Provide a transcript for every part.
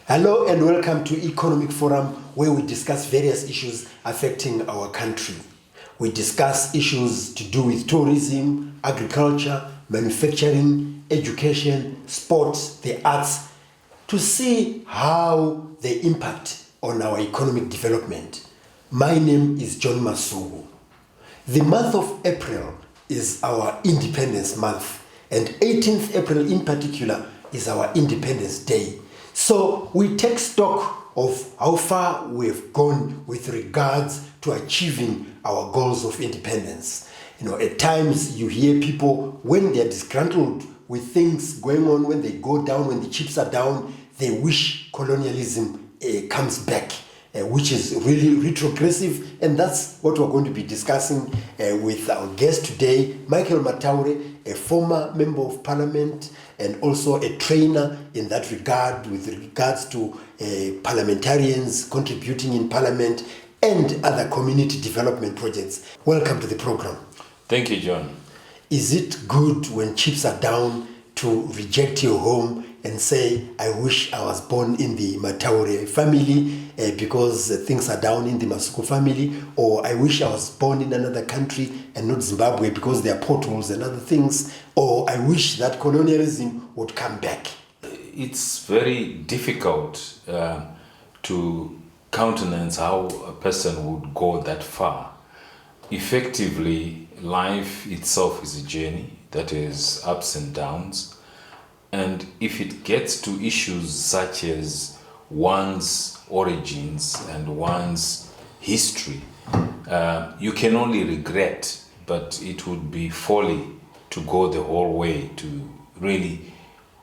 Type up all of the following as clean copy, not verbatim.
Hello and welcome to Economic Forum, where we discuss various issues affecting our country. We discuss issues to do with tourism, agriculture, manufacturing, education, sports, the arts, to see how they impact on our economic development. My name is John Masugu. The month of April is our Independence Month, and 18th April in particular is our Independence Day. So we take stock of how far we've gone with regards to achieving our goals of independence. At times you hear people, when they're disgruntled with things going on, when they go down, when the chips are down, they wish colonialism comes back, which is really retrogressive, and that's what we're going to be discussing with our guest today, Michael Mataure, a former member of parliament and also a trainer in that regard with regards to parliamentarians contributing in parliament and other community development projects. Welcome to the program. Thank you, John. Is it good when chips are down to reject your home and say, I wish I was born in the Mataure family because things are down in the Masuku family, or I wish I was born in another country and not Zimbabwe because there are potholes and other things, or I wish that colonialism would come back? It's very difficult to countenance how a person would go that far. Effectively, life itself is a journey that is ups and downs. And if it gets to issues such as one's origins and one's history, you can only regret, but it would be folly to go the whole way to really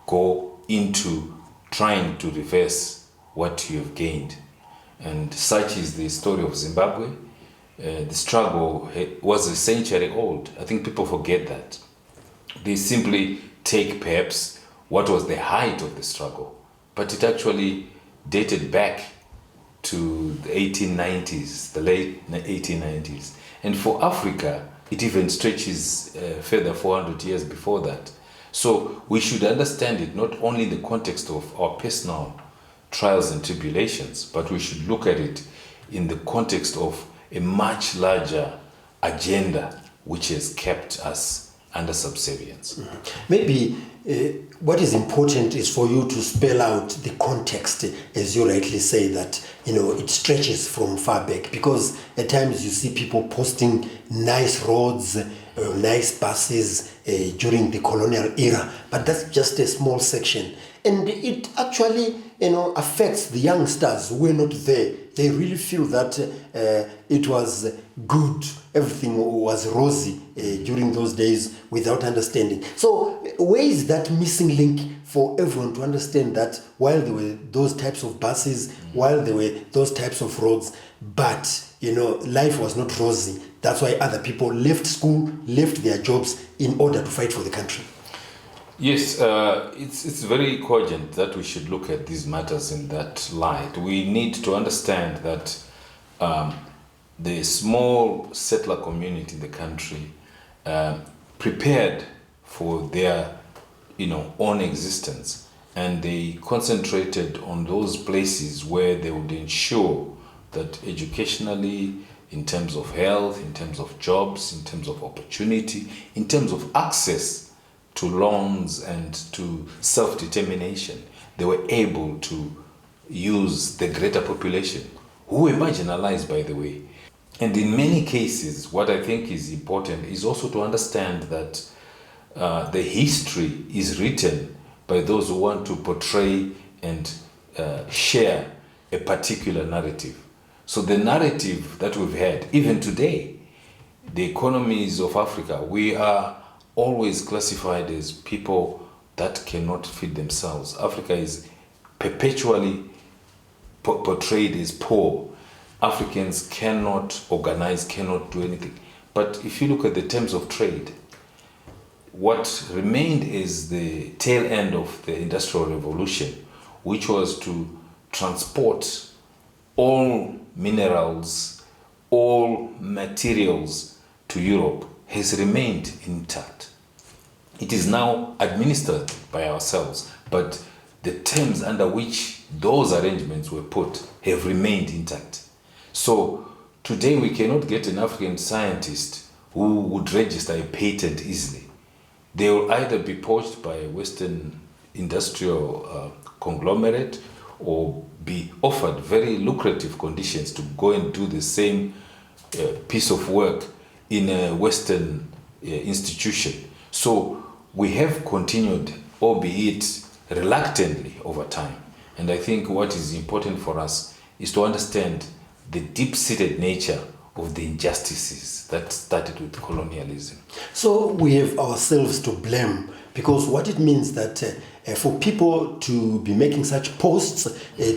go into trying to reverse what you have gained. And such is the story of Zimbabwe. The struggle was a century old. I think people forget that. They simply take perhaps what was the height of the struggle, but it actually dated back to the 1890s, the late 1890s. And for Africa, it even stretches further 400 years before that. So we should understand it not only in the context of our personal trials and tribulations, but we should look at it in the context of a much larger agenda which has kept us under subservience. Maybe what is important is for you to spell out the context, as you rightly say, that it stretches from far back, because at times you see people posting nice roads, nice buses during the colonial era, but that's just a small section, and it actually affects the youngsters who were not there. They really feel that it was good, everything was rosy during those days without understanding. So where is that missing link for everyone to understand that while there were those types of buses, while there were those types of roads, but life was not rosy. That's why other people left school, left their jobs in order to fight for the country. Yes, it's very cogent that we should look at these matters in that light. We need to understand that the small settler community in the country prepared for their own existence, and they concentrated on those places where they would ensure that educationally, in terms of health, in terms of jobs, in terms of opportunity, in terms of access to loans and to self-determination, they were able to use the greater population, who were marginalized, by the way. And in many cases, what I think is important is also to understand that the history is written by those who want to portray and share a particular narrative. So the narrative that we've had, even today, the economies of Africa, we are always classified as people that cannot feed themselves. Africa is perpetually portrayed as poor. Africans cannot organize, cannot do anything. But if you look at the terms of trade, what remained is the tail end of the Industrial Revolution, which was to transport all minerals, all materials to Europe, has remained intact. It is now administered by ourselves, but the terms under which those arrangements were put have remained intact. So today we cannot get an African scientist who would register a patent easily. They will either be poached by a Western industrial conglomerate or be offered very lucrative conditions to go and do the same piece of work in a Western institution. So we have continued, albeit reluctantly, over time. And I think what is important for us is to understand the deep-seated nature of the injustices that started with colonialism. So we have ourselves to blame, because what it means that for people to be making such posts,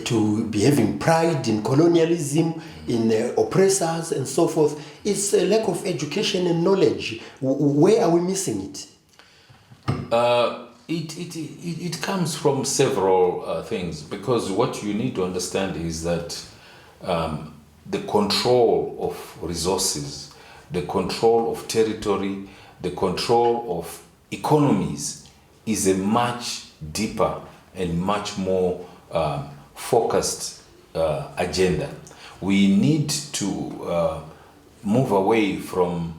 to be having pride in colonialism, in oppressors and so forth, it's a lack of education and knowledge. Where are we missing it? It comes from several things, because what you need to understand is that the control of resources, the control of territory, the control of economies is a much deeper and much more focused agenda. We need to move away from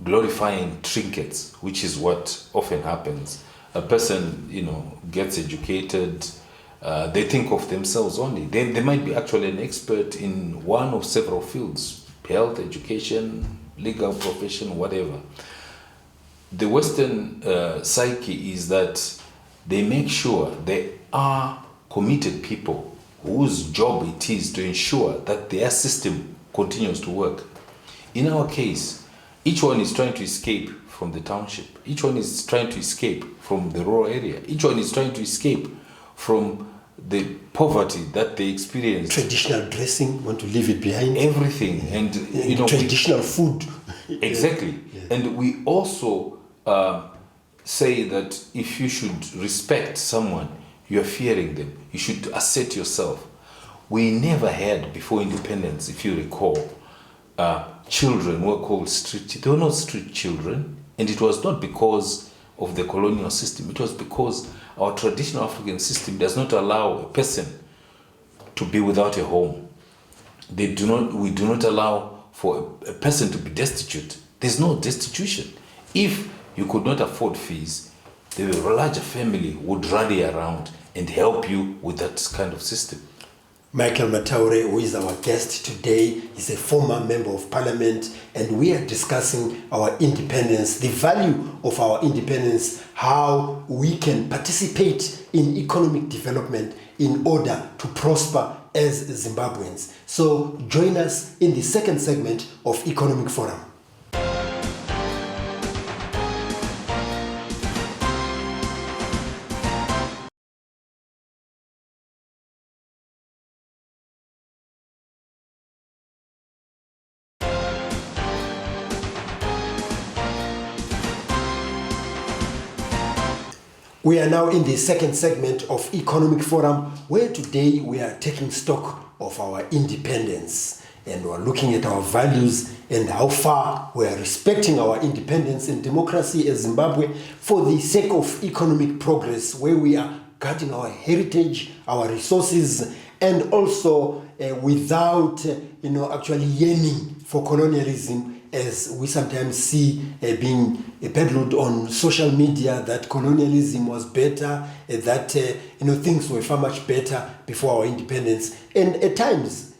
glorifying trinkets, which is what often happens. A person, gets educated, they think of themselves only. They might be actually an expert in one of several fields: health, education, legal profession, whatever. The Western psyche is that they make sure they are committed people whose job it is to ensure that their system continues to work. In our case, each one is trying to escape from the township. Each one is trying to escape from the rural area. Each one is trying to escape from the poverty that they experience. Traditional dressing, want to leave it behind. Everything. And traditional food. Exactly. Yeah. And we also say that if you should respect someone, you are fearing them. You should assert yourself. We never had, before independence, if you recall, children were called street. They were not street children, and it was not because of the colonial system. It was because our traditional African system does not allow a person to be without a home. We do not allow for a person to be destitute. There's no destitution. If you could not afford fees, the larger family would rally around and help you with that kind of system. Michael Mataure, who is our guest today, is a former member of parliament, and we are discussing our independence, the value of our independence, how we can participate in economic development in order to prosper as Zimbabweans. So join us in the second segment of Economic Forum. We are now in the second segment of Economic Forum, where today we are taking stock of our independence, and we're looking at our values and how far we are respecting our independence and democracy as Zimbabwe for the sake of economic progress, where we are guarding our heritage, our resources, and also without actually yearning for colonialism, as we sometimes see being peddled on social media, that colonialism was better, that things were far much better before our independence, and at times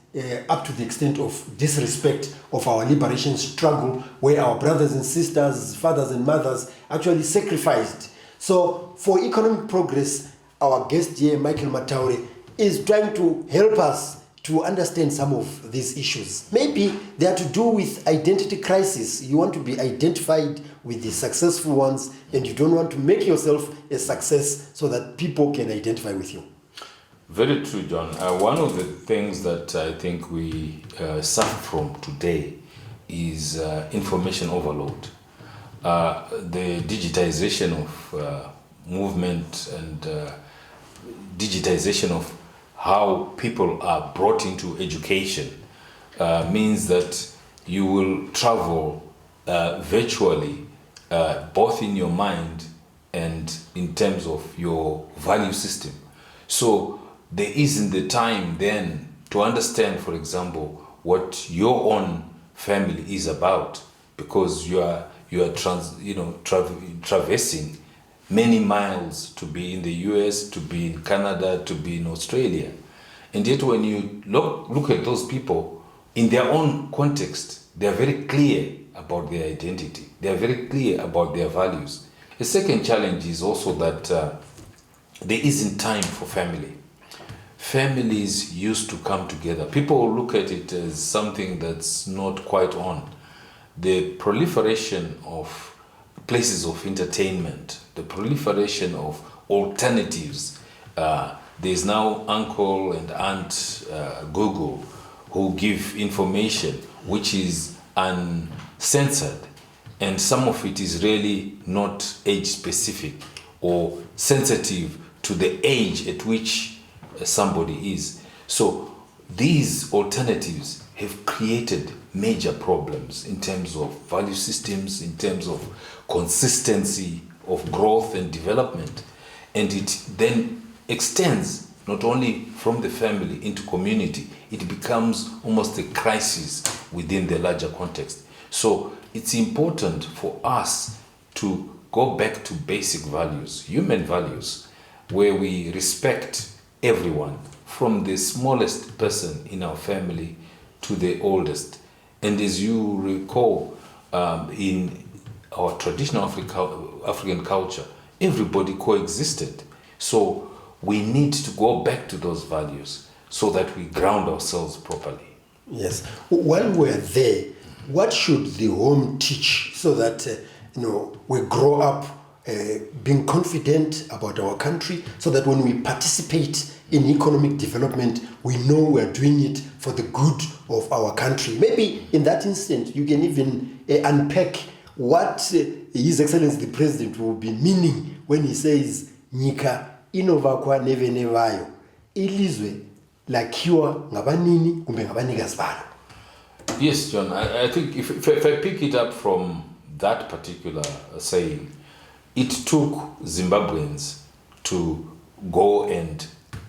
up to the extent of disrespect of our liberation struggle, where our brothers and sisters, fathers and mothers actually sacrificed. So for economic progress, our guest here, Michael Mataure, is trying to help us to understand some of these issues. Maybe they are to do with identity crisis. You want to be identified with the successful ones, and you don't want to make yourself a success so that people can identify with you. Very true, John. One of the things that I think we suffer from today is information overload. The digitization of movement and digitization of how people are brought into education means that you will travel virtually, both in your mind and in terms of your value system. So there isn't the time then to understand, for example, what your own family is about, because you are traversing many miles to be in the US, to be in Canada, to be in Australia. And yet when you look at those people in their own context, they are very clear about their identity. They are very clear about their values. A second challenge is also that there isn't time for family. Families used to come together. People look at it as something that's not quite on. The proliferation of places of entertainment, the proliferation of alternatives. There's now uncle and aunt Google who give information which is uncensored, and some of it is really not age specific or sensitive to the age at which somebody is. So these alternatives have created major problems in terms of value systems, in terms of consistency of growth and development. And it then extends not only from the family into community, it becomes almost a crisis within the larger context. So it's important for us to go back to basic values, human values, where we respect everyone, from the smallest person in our family to the oldest. And as you recall, in our traditional African culture, everybody coexisted. So we need to go back to those values so that we ground ourselves properly. Yes. While we're there, what should the home teach so that we grow up being confident about our country, so that when we participate in economic development, we know we're doing it for the good of our country? Maybe in that instant, you can even unpack what His Excellency the President will be meaning when he says, Nyika inovakwa neve nevayo, ilizwe lakhiwa ngabanini kumbe ngabanikazi balo. Yes, John, I think if I pick it up from that particular saying, it took Zimbabweans to go and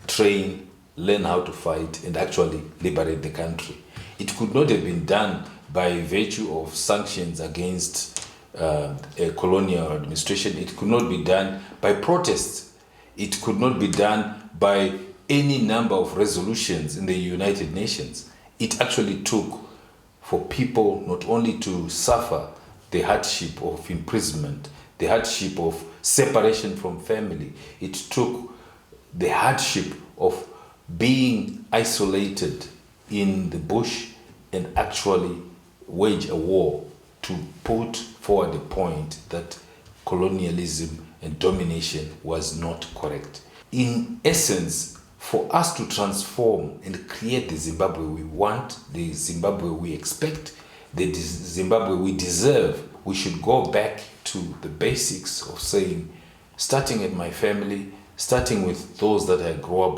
train, learn how to fight, and actually liberate the country. It could not have been done by virtue of sanctions against a colonial administration. It could not be done by protests. It could not be done by any number of resolutions in the United Nations. It actually took for people not only to suffer the hardship of imprisonment, the hardship of separation from family. It took the hardship of being isolated in the bush and actually wage a war to put forward the point that colonialism and domination was not correct. In essence, for us to transform and create the Zimbabwe we want, the Zimbabwe we expect, the Zimbabwe we deserve, we should go back to the basics of saying, starting at my family, starting with those that I grow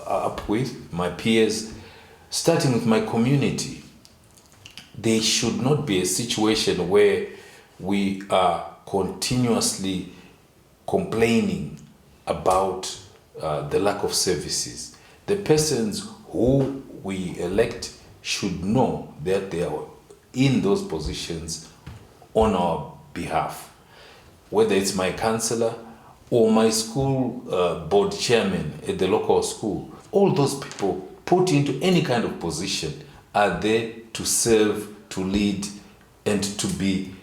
up with, my peers, starting with my community. There should not be a situation where we are continuously complaining about the lack of services. The persons who we elect should know that they are in those positions on our behalf. Whether it's my councillor or my school board chairman at the local school, all those people put into any kind of position are there to serve, to lead, and to be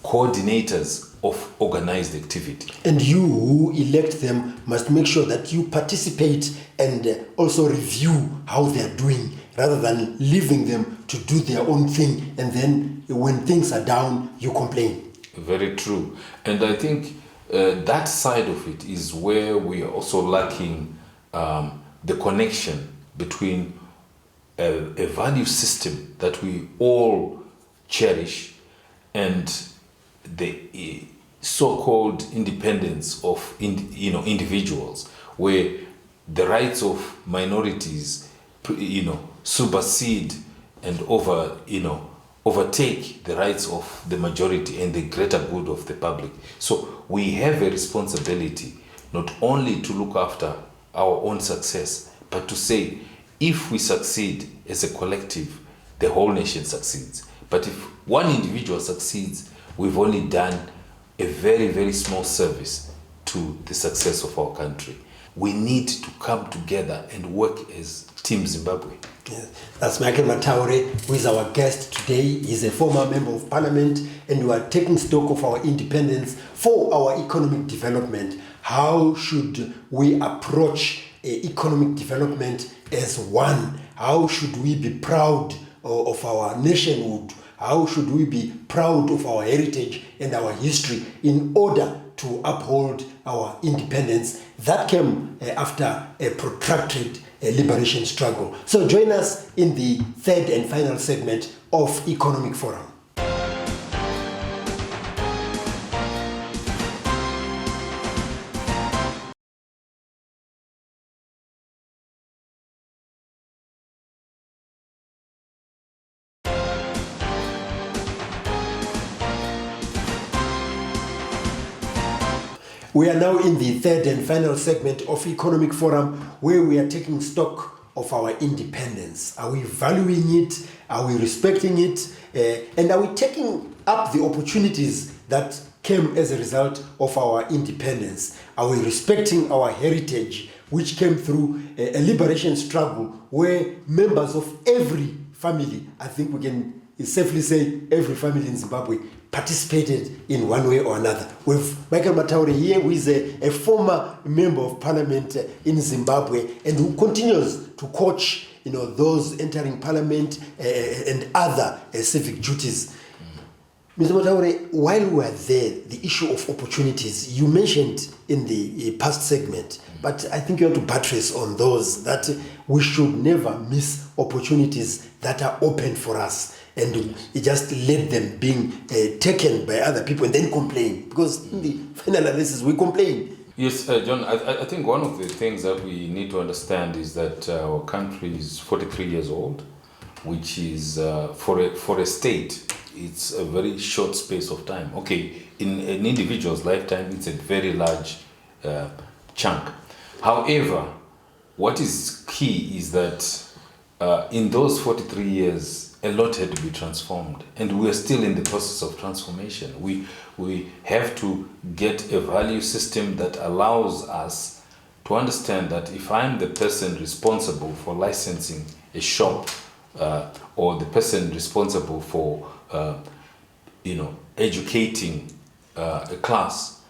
coordinators of organized activity. And you who elect them must make sure that you participate and also review how they are doing, rather than leaving them to do their own thing, and then when things are down, you complain. Very true. And I think that side of it is where we are also lacking the connection between a value system that we all cherish and the so-called independence of individuals, where the rights of minorities supersede and overtake the rights of the majority and the greater good of the public. So we have a responsibility not only to look after our own success, but to say, if we succeed as a collective, the whole nation succeeds. But if one individual succeeds, we've only done a very, very small service to the success of our country. We need to come together and work as Team Zimbabwe. Yes. That's Michael Mataure, who is our guest today. He's a former member of parliament, and we are taking stock of our independence for our economic development. How should we approach economic development as one? How should we be proud of our nationhood? How should we be proud of our heritage and our history in order to uphold our independence that came after a protracted liberation struggle? So join us in the third and final segment of Economic Forum. We are now in the third and final segment of Economic Forum, where we are taking stock of our independence. Are we valuing it? Are we respecting it? And are we taking up the opportunities that came as a result of our independence? Are we respecting our heritage, which came through a liberation struggle where members of every family, I think we can safely say every family in Zimbabwe, participated in one way or another. With Michael Mataure here, who is a former member of parliament in Zimbabwe and who continues to coach those entering parliament and other civic duties. Mr. Mataure, while we were there, the issue of opportunities, you mentioned in the past segment, but I think you have to buttress on those, that we should never miss opportunities that are open for us and just let them being taken by other people and then complain. Because in the final analysis, we complain. Yes, John, I think one of the things that we need to understand is that our country is 43 years old, which is, for a state, it's a very short space of time. Okay, in an individual's lifetime, it's a very large chunk. However, what is key is that in those 43 years, a lot had to be transformed, and we are still in the process of transformation. We have to get a value system that allows us to understand that if I'm the person responsible for licensing a shop, or the person responsible for educating a class,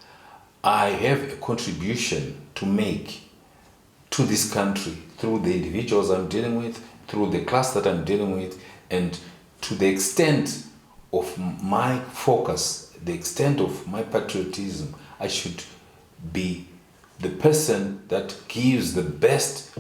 I have a contribution to make to this country through the individuals I'm dealing with, through the class that I'm dealing with, and to the extent of my focus, the extent of my patriotism, I should be the person that gives the best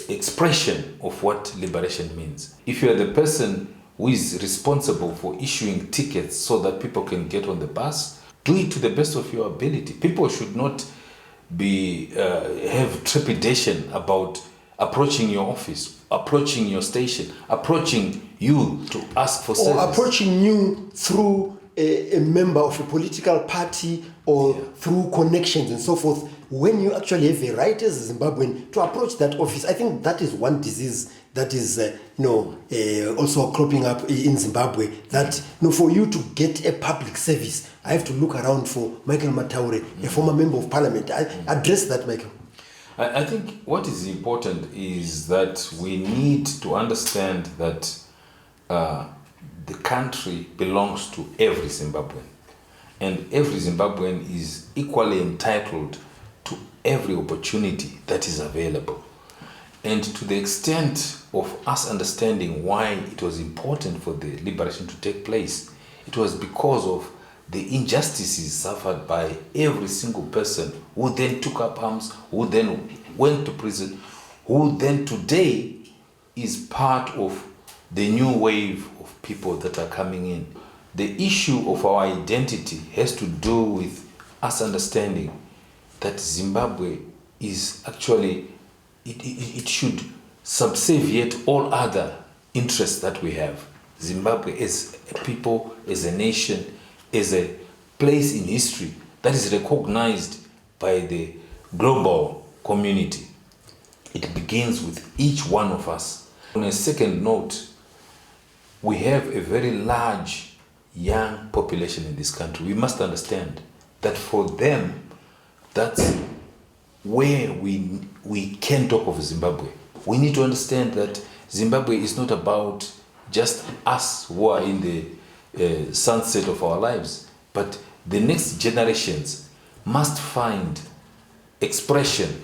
expression of what liberation means. If you are the person who is responsible for issuing tickets so that people can get on the bus, do it to the best of your ability. People should not have trepidation about approaching your office, approaching your station, approaching you to ask for service. Or approaching you through a member of a political party or through connections and so forth, when you actually have a right as a Zimbabwean to approach that office. I think that is one disease that is also cropping up in Zimbabwe, that for you to get a public service, I have to look around for Michael Mataure, a former member of parliament. Address that, Michael. I think what is important is that we need to understand that the country belongs to every Zimbabwean, and every Zimbabwean is equally entitled to every opportunity that is available. And to the extent of us understanding why it was important for the liberation to take place, it was because of the injustices suffered by every single person who then took up arms, who then went to prison, who then today is part of the new wave of people that are coming in. The issue of our identity has to do with us understanding that Zimbabwe is actually, it should subserviate all other interests that we have. Zimbabwe as a people, as a nation, as a place in history that is recognized by the global community. It begins with each one of us. On a second note, we have a very large young population in this country. We must understand that for them, that's where we can talk of Zimbabwe. We need to understand that Zimbabwe is not about just us who are in the sunset of our lives, but the next generations must find expression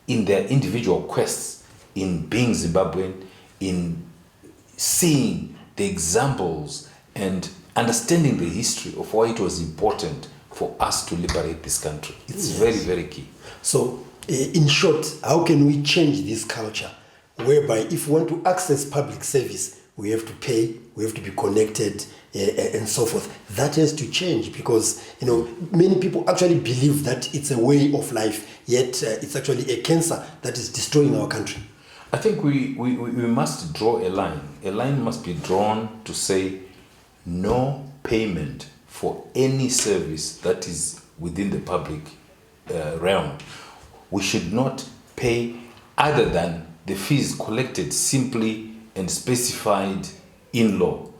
in their individual quests, in being Zimbabwean, in seeing the examples and understanding the history of why it was important for us to liberate this country. It's very, very key. So, in short, how can we change this culture whereby if we want to access public service, we have to pay, we have to be connected, and so forth? That has to change because, many people actually believe that it's a way of life, yet it's actually a cancer that is destroying our country. I think we must draw a line. A line must be drawn to say no payment for any service that is within the public realm. We should not pay other than the fees collected simply and specified in law.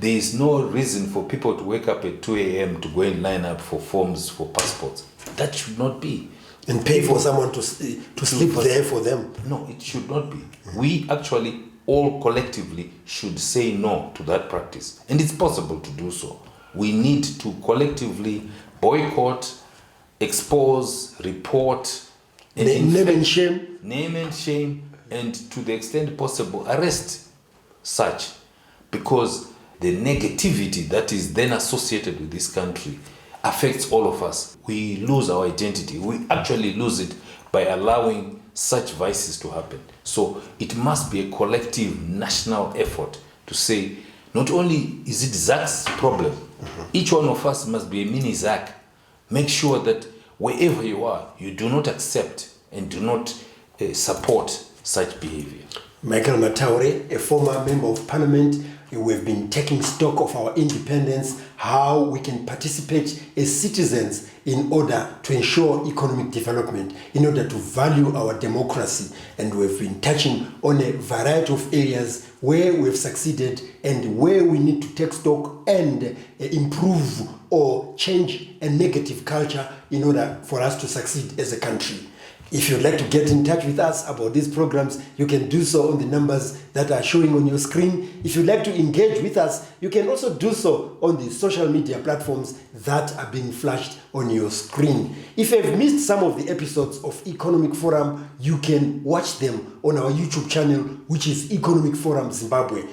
There is no reason for people to wake up at 2 a.m. to go and line up for forms for passports. That should not be. And pay for someone to sleep there for them. No, it should not be. We actually all collectively should say no to that practice. And it's possible to do so. We need to collectively boycott, expose, report, and name and shame. Name and shame, and to the extent possible, arrest such. Because the negativity that is then associated with this country affects all of us. We lose our identity. We actually lose it by allowing such vices to happen. So it must be a collective national effort to say, not only is it Zach's problem, each one of us must be a mini Zach. Make sure that wherever you are, you do not accept and do not support such behavior. Michael Mataure, a former member of parliament, we have been taking stock of our independence, how we can participate as citizens in order to ensure economic development, in order to value our democracy. And we've been touching on a variety of areas where we've succeeded and where we need to take stock and improve or change a negative culture in order for us to succeed as a country. If you'd like to get in touch with us about these programs, you can do so on the numbers that are showing on your screen. If you'd like to engage with us, you can also do so on the social media platforms that are being flashed on your screen. If you've missed some of the episodes of Economic Forum, you can watch them on our YouTube channel, which is Economic Forum Zimbabwe.